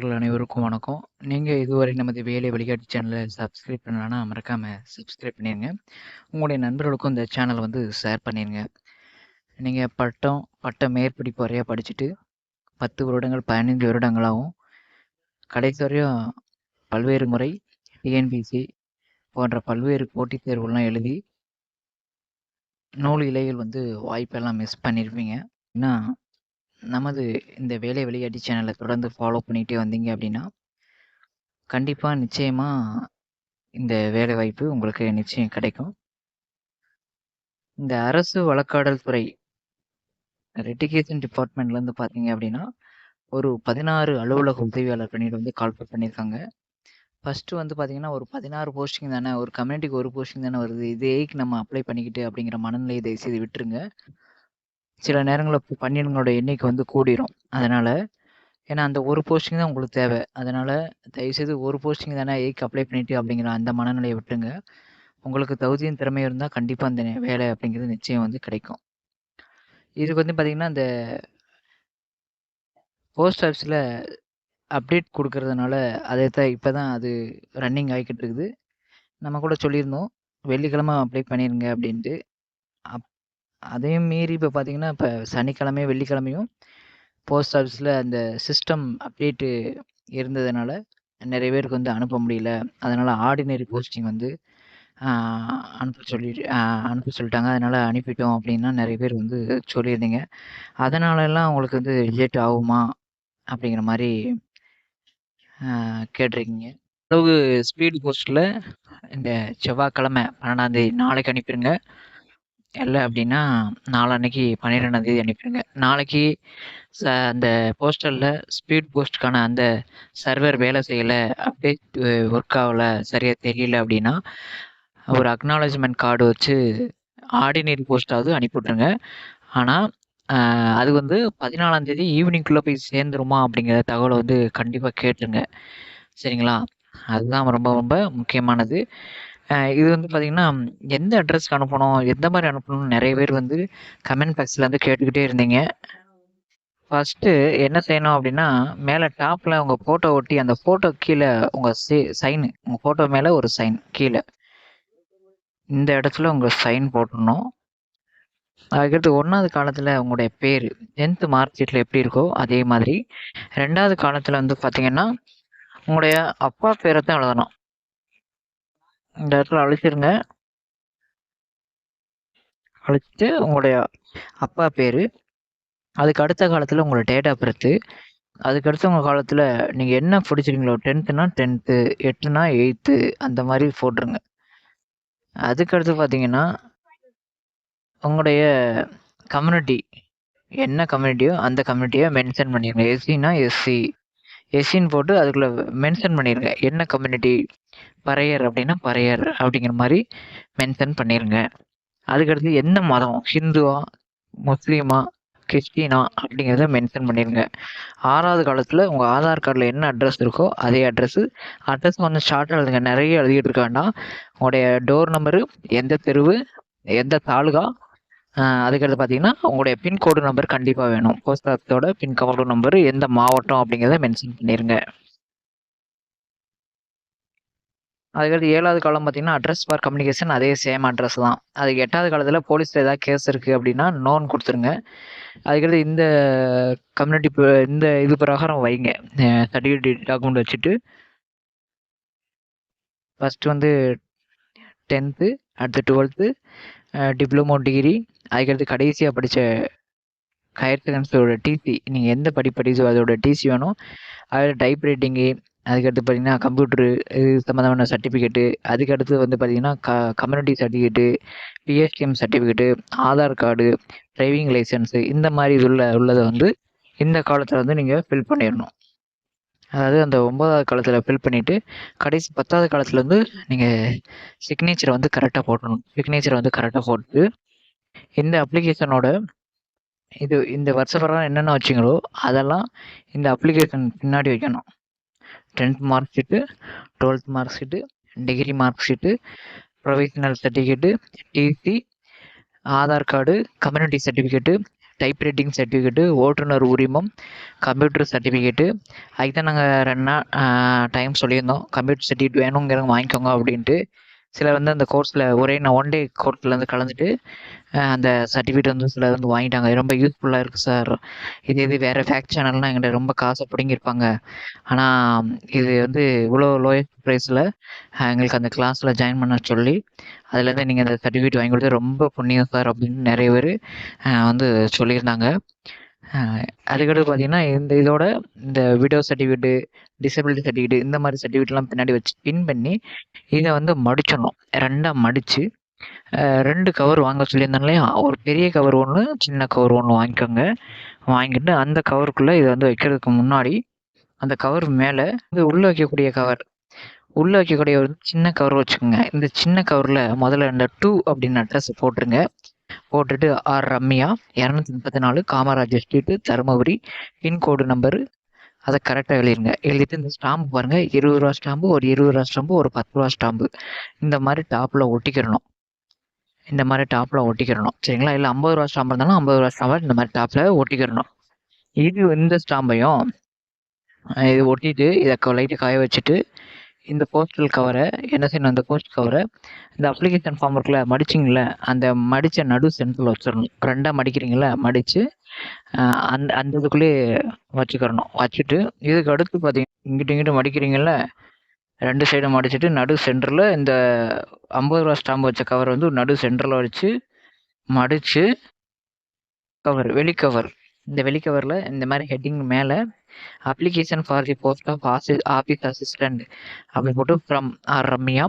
நண்பர்கள் அனைவருக்கும் வணக்கம். நீங்க இதுவரை நமது வேலை வழிகாட்டி சேனலை சப்ஸ்கிரைப் பண்ணலன்னா மறக்காம சப்ஸ்கிரைப் பண்ணிருங்க. உங்களுடைய நண்பர்களுக்கும் இந்த சேனல் ஷேர் பண்ணிருங்க. நீங்க பட்ட மேற்படிப்பு வரையா படிச்சுட்டு 10 வருடங்கள் 15 வருடங்களாகவும் கடைசி வரையும் பல்வேறு முறை டிஎன்பிசி போன்ற பல்வேறு போட்டித் தேர்வுகள்லாம் எழுதி நூல் இலைகள் வாய்ப்பெல்லாம் மிஸ் பண்ணியிருப்பீங்க. ஏன்னா நமது இந்த வேலை வழிகாட்டி சேனலை தொடர்ந்து ஃபாலோ பண்ணிகிட்டே வந்தீங்க அப்படின்னா கண்டிப்பா நிச்சயமா இந்த வேலைவாய்ப்பு உங்களுக்கு நிச்சயம் கிடைக்கும். இந்த அரசு வழக்காடல் துறை லிட்டிகேஷன் டிபார்ட்மெண்ட்லேருந்து பார்த்தீங்க அப்படின்னா ஒரு 16 அலுவலக உதவியாளர் பணியிட கால்ஃபர் பண்ணியிருக்காங்க. ஃபஸ்ட்டு பார்த்தீங்கன்னா ஒரு 16 போஸ்டிங் தானே, ஒரு கம்யூனிட்டிக்கு ஒரு போஸ்டிங் தானே வருது, இது ஏக்கு நம்ம அப்ளை பண்ணிக்கிட்டு அப்படிங்கிற மனநிலையை தயவுசெய்து விட்டுருங்க. சில நேரங்களில் பணியிடங்களோட எண்ணிக்கை கூடிரும். அதனால் ஏன்னா அந்த ஒரு போஸ்டிங் தான் உங்களுக்கு தேவை. அதனால் தயவுசெய்து ஒரு போஸ்டிங் தானே ஏக்கு அப்ளை பண்ணிட்டு அப்படிங்கிற அந்த மனநிலையை விட்டுருங்க. உங்களுக்கு தகுதியும் திறமையும் இருந்தால் கண்டிப்பாக அந்த வேலை அப்படிங்கிறது நிச்சயம் கிடைக்கும். இதுக்கு பார்த்தீங்கன்னா இந்த போஸ்ட் ஆஃபீஸில் அப்டேட் கொடுக்கறதுனால இப்போ தான் அது ரன்னிங் ஆகிக்கிட்டு இருக்குது. நம்ம கூட சொல்லியிருந்தோம் வெள்ளிக்கிழமை அப்ளை பண்ணிடுங்க அப்படின்ட்டு. அதையும் மீறி இப்போ பார்த்தீங்கன்னா இப்போ சனிக்கிழமை வெள்ளிக்கிழமையும் போஸ்ட் ஆஃபீஸில் அந்த சிஸ்டம் அப்டேட்டு இருந்ததுனால நிறைய பேருக்கு அனுப்ப முடியல. அதனால் ஆர்டினரி போஸ்டிங் அனுப்ப சொல்லிட்டாங்க. அதனால் அனுப்பிட்டோம் அப்படின்னா நிறைய பேர் சொல்லியிருந்தீங்க. அதனாலலாம் உங்களுக்கு ரிஜெக்ட் ஆகுமா அப்படிங்கிற மாதிரி கேட்டிருக்கீங்க. அளவு ஸ்பீடு போஸ்ட்டில் இந்த செவ்வாய்க்கிழமை 12ஆந்தேதி நாளைக்கு அனுப்பிடுங்க. இல்லை அப்படின்னா நாளான்னைக்கு 12ஆந்தேதி அனுப்பிடுங்க. நாளைக்கு அந்த போஸ்டலில் ஸ்பீட் போஸ்ட்டுக்கான அந்த சர்வர் வேலை செய்யலை, அப்டேட் ஒர்க் ஆகலை, சரியாக தெரியல அப்படின்னா ஒரு அக்னாலஜ்மெண்ட் கார்டு வச்சு ஆர்டினரி போஸ்ட்டாவது அனுப்பிவிட்ருங்க. ஆனால் அது 14ஆந்தேதி ஈவினிங்குள்ளே போய் சேர்ந்துருமா அப்படிங்கிற தகவலை கண்டிப்பாக கேட்டுருங்க. சரிங்களா? அதுதான் ரொம்ப ரொம்ப முக்கியமானது. இது பார்த்தீங்கன்னா எந்த அட்ரஸ்க்கு அனுப்பணும், எந்த மாதிரி அனுப்பணும்னு நிறைய பேர் கமெண்ட் பாக்ஸில் கேட்டுக்கிட்டே இருந்தீங்க. ஃபஸ்ட்டு என்ன செய்யணும் அப்படின்னா மேலே டாப்பில் உங்கள் ஃபோட்டோ ஒட்டி அந்த ஃபோட்டோ கீழே உங்கள் சைனு, உங்கள் ஃபோட்டோ மேலே ஒரு சைன் கீழே இந்த இடத்துல உங்கள் சைன் போட்டுடணும். அதுக்கடுத்து 1வது காலத்தில் உங்களுடைய பேர் 10th மார்க் ஷீட்டில் எப்படி இருக்கோ அதே மாதிரி 2வது காலத்தில் பார்த்தீங்கன்னா உங்களுடைய அப்பா பேரை தான் எழுதணும். இந்த இடத்துல அழிச்சிருங்க. அழிச்சிட்டு உங்களுடைய அப்பா பேர், அதுக்கு அடுத்த காலத்தில் உங்களோட டேட் ஆஃப் பர்த்து, அதுக்கு அடுத்த உங்கள் காலத்தில் நீங்கள் என்ன படிச்சிருக்கீங்களோ 10th-னா 10th, 8th-னா 8th அந்த மாதிரி போட்டுருங்க. அதுக்கடுத்து பார்த்தீங்கன்னா உங்களுடைய கம்யூனிட்டி என்ன கம்யூனிட்டியோ அந்த கம்யூனிட்டியை மென்ஷன் பண்ணிடுங்க. எஸ்சினா எஸ்சி, எஸ்சின்னு போட்டு அதுக்குள்ளே மென்ஷன் பண்ணிடுங்க. என்ன கம்யூனிட்டி, பறையர் அப்படின்னா பறையர் அப்படிங்கிற மாதிரி மென்ஷன் பண்ணிடுங்க. அதுக்கடுத்து என்ன மதம், ஹிந்துவா முஸ்லீமா கிறிஸ்டினா அப்படிங்கிறத மென்ஷன் பண்ணிடுங்க. 6வது காலத்தில் உங்கள் ஆதார் கார்டில் என்ன அட்ரஸ் இருக்கோ அதே அட்ரஸ் ஷார்ட்டாக எழுதுங்க. நிறைய எழுதிக்கிட்டு இருக்க வேண்டாம். உங்களுடைய டோர் நம்பரு, எந்த தெருவு, எந்த தாலுகா, அதுக்கடுத்து பார்த்தீங்கன்னா உங்களுடைய பின்கோடு நம்பர் கண்டிப்பாக வேணும். போஸ்ட் ஆஃபீஸோட பின்கோடு நம்பர், எந்த மாவட்டம் அப்படிங்கிறத மென்ஷன் பண்ணிடுங்க. அதுக்கடுத்து 7வது காலம் பார்த்தீங்கன்னா அட்ரஸ் ஃபார் கம்யூனிகேஷன் அதே சேம் அட்ரஸ் தான். அதுக்கு 8வது காலத்தில் போலீஸில் ஏதாவது கேஸ் இருக்குது அப்படின்னா நோன் கொடுத்துருங்க. அதுக்கடுத்து இந்த கம்யூனிட்டி இந்த இது பிரகாரம் வைங்க. சர்டிஃபிகேட் டாக்குமெண்ட் வச்சுட்டு ஃபஸ்ட்டு 10th, அடுத்து 12th, டிப்ளமோ டிகிரி, அதுக்கடுத்து கடைசியாக படித்த ஹையர் செகண்டரியோட டிசி, நீங்கள் எந்த படிச்சோ அதோட டிசி வேணும். அதில் டைப் ரைட்டிங்கு, அதுக்கடுத்து பார்த்தீங்கன்னா கம்ப்யூட்ரு இது சம்மந்தமான சர்டிஃபிகேட்டு, அதுக்கடுத்து பார்த்தீங்கன்னா community certificate, PSTM certificate, Aadhaar card, driving licence இந்த மாதிரி உள்ளதை இந்த காலத்தில் நீங்கள் ஃபில் பண்ணிடணும். அதாவது அந்த 9வது காலத்தில் ஃபில் பண்ணிவிட்டு கடைசி 10வது காலத்தில் நீங்கள் சிக்னேச்சரை கரெக்டாக போட்டணும். சிக்னேச்சரை கரெக்டாக போட்டு இந்த அப்ளிகேஷனோட இந்த வருஷப்பறம் என்னென்ன வச்சிங்களோ அதெல்லாம் இந்த அப்ளிகேஷன் பின்னாடி வைக்கணும். 10th mark sheet, 12th mark sheet, degree mark sheet, provisional certificate, TC, Aadhaar card, community certificate, type writing certificate, ஓட்டுநர் உரிமம், கம்ப்யூட்டர் சர்டிஃபிகேட்டு. அதுக்கு தான் நாங்கள் 2 நாள் டைம் சொல்லியிருந்தோம். கம்ப்யூட்டர் சர்டிஃபிகேட் வேணுங்கிறவங்க வாங்கிக்கோங்க அப்படின்ட்டு. சிலர் வந்து அந்த கோர்ஸில் ஒன் டே கோர்ஸில் வந்து கலந்துட்டு அந்த சர்டிஃபிகேட் வந்து சிலர் வந்து வாங்கிட்டாங்க. ரொம்ப யூஸ்ஃபுல்லாக இருக்குது சார். இது வேறு ஃபேக்ட் சேனல்னால் எங்கிட்ட ரொம்ப காசை பிடுங்கியிருப்பாங்க. ஆனால் இது வந்து இவ்வளோ லோயஸ்ட் ப்ரைஸில் எங்களுக்கு அந்த கிளாஸில் ஜாயின் பண்ண சொல்லி அதுலேருந்து நீங்கள் அந்த சர்டிஃபிகேட் வாங்கி கொடுத்து ரொம்ப புண்ணியம் சார் அப்படின்னு நிறைய பேர் வந்து சொல்லியிருந்தாங்க. அதுக்கடுத்து பார்த்தீங்கன்னா இந்த வீடியோ சர்டிஃபிகேட்டு, டிசபிலிட்டி சர்டிஃபிகேட்டு இந்த மாதிரி சர்டிஃபிகேட்லாம் பின்னாடி வச்சு பின் பண்ணி இதை வந்து மடிச்சிடணும். 2ஆக மடித்து 2 கவர் வாங்க சொல்லியிருந்தேன் இல்லையா, ஒரு பெரிய கவர் ஒன்று, சின்ன கவர் ஒன்று வாங்கிக்கோங்க. வாங்கிட்டு அந்த கவருக்குள்ளே இதை வந்து வைக்கிறதுக்கு முன்னாடி அந்த கவர் மேலே இது உள்ளே வைக்கக்கூடிய கவர், உள்ளே வைக்கக்கூடிய ஒரு சின்ன கவர் வச்சுக்கோங்க. இந்த சின்ன கவரில் முதல்ல இந்த 2 அப்படின்னு அட்ரஸ் போட்டுருங்க. போட்டுட்டு R Ramya 234 Kamarajar street Dharmapuri, pin code number அதை கரெக்டாக எழுதிருங்க. எழுதிட்டு இந்த ஸ்டாம்பு பாருங்கள், 20 ரூபா ஸ்டாம்பு, ஒரு 20 ரூபா ஸ்டாம்பு, ஒரு 10 ரூபா ஸ்டாம்பு இந்த மாதிரி டாப்பில் ஒட்டிக்கிறணும். சரிங்களா? இல்லை 50 ரூபா ஸ்டாம்பு இருந்தாலும் 50 ரூபா ஸ்டாம்பை இந்த மாதிரி டாப்பில் ஒட்டிக்கிறணும். இந்த ஸ்டாம்பையும் இது ஒட்டிட்டு இதை லைட்டாக காய வச்சுட்டு இந்த போஸ்டல் கவரை என்ன செய்யணும், இந்த போஸ்ட் கவரை இந்த அப்ளிகேஷன் ஃபார்ம் இருக்குல்ல மடிச்சிங்கள, அந்த மடித்த நடு சென்டரில் வச்சிடணும். 2ஆக மடிக்கிறீங்கள, மடித்து அந்த இதுக்குள்ளேயே வச்சுக்கிறணும். வச்சுட்டு இதுக்கு அடுத்து பார்த்தீங்கன்னா இங்கிட்டு மடிக்கிறீங்கள, 2 சைடும் மடிச்சுட்டு நடு சென்டரில் இந்த 50 ரூபா ஸ்டாம்பு வச்ச கவர் வந்து நடு சென்டரில் வச்சு மடித்து வெளிக்கவர் இந்த வெளிக்கவரில் இந்த மாதிரி ஹெட்டிங் மேலே application for the post of office assistant அப்படி போட்டு from R Ramya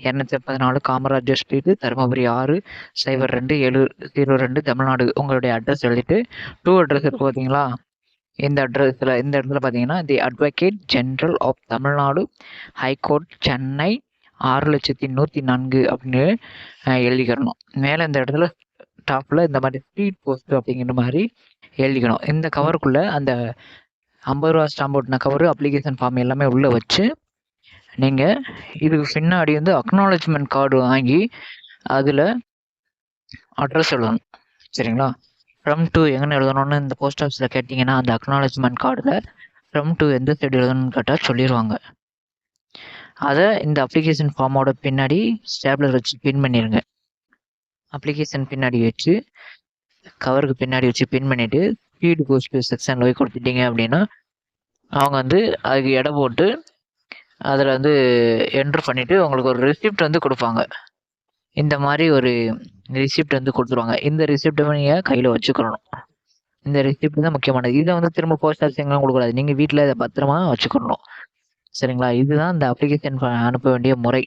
214 Kamarajar street Dharmapuri 602702 Tamil Nadu உங்களுடைய அட்ரஸ் எழுதிட்டு 2 அட்ரஸ் இருக்கு பார்த்தீங்களா, இந்த இடத்துல பார்த்தீங்கன்னா the advocate general of Tamil Nadu high court Chennai 6104 அப்படின்னு எழுதிக்கிறணும். மேலே இந்த இடத்துல டாப்பில் இந்த மாதிரி ஸ்பீட் போஸ்ட் அப்படிங்கிற மாதிரி எழுதிக்கணும். இந்த கவருக்குள்ளே அந்த 50 ரூபா ஸ்டாம்ப் ஒட்டின கவரு, அப்ளிகேஷன் ஃபார்ம் எல்லாமே உள்ளே வச்சு நீங்கள் இதுக்கு பின்னாடி வந்து அக்னாலஜ்மெண்ட் கார்டு வாங்கி அதில் அட்ரஸ் எழுதணும். சரிங்களா? ஃப்ரம் டு எங்கன்னு எழுதணும்னு இந்த போஸ்ட் ஆஃபீஸில் கேட்டிங்கன்னா அந்த அக்னாலஜ்மெண்ட் கார்டில் ஃப்ரம் டு எந்த சைடு எழுதணும்னு கேட்டால் சொல்லிடுவாங்க. அதை இந்த அப்ளிகேஷன் ஃபார்மோட பின்னாடி ஸ்டேப்லர் வச்சு பின் பண்ணிடுங்க. அப்ளிகேஷன் பின்னாடி வச்சு கவருக்கு பின்னாடி வச்சு பின் பண்ணிவிட்டு ஸ்பீடு போஸ்ட் செக்ஷனில் போய் கொடுத்துட்டீங்க அப்படின்னா அவங்க வந்து அதுக்கு எடை போட்டு அதில் வந்து என்ட்ரு பண்ணிவிட்டு உங்களுக்கு ஒரு ரெசிப்ட் வந்து கொடுப்பாங்க. இந்த மாதிரி ஒரு ரெசிப்ட் வந்து கொடுத்துருவாங்க. இந்த ரெசிப்ட்டை நீங்கள் கையில் வச்சுக்கணும். இந்த ரெசிப்ட் தான் முக்கியமானது. இதை வந்து திரும்ப போஸ்ட் ஆஃபீஸ் எங்கெல்லாம் கொடுக்கூடாது, நீங்கள் வீட்டில் இதை பத்திரமா வச்சுக்கணும். சரிங்களா? இதுதான் இந்த அப்ளிகேஷன் அனுப்ப வேண்டிய முறை.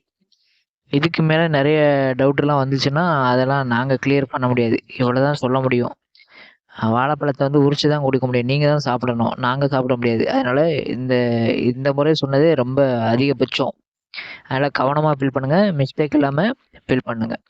இதுக்கு மேலே நிறைய டவுட்லாம் வந்துச்சுன்னா அதெல்லாம் நாங்கள் கிளியர் பண்ண முடியாது. இவ்வளோ தான் சொல்ல முடியும். வாழைப்பழத்தை வந்து உரிச்சு தான் கொடுக்க முடியும், நீங்கள் தான் சாப்பிடணும், நாங்கள் சாப்பிட முடியாது. அதனால் இந்த முறை சொன்னதே ரொம்ப அதிகபட்சம். அதனால் கவனமாக ஃபில் பண்ணுங்கள், மிஸ்டேக் இல்லாமல் ஃபில் பண்ணுங்கள்.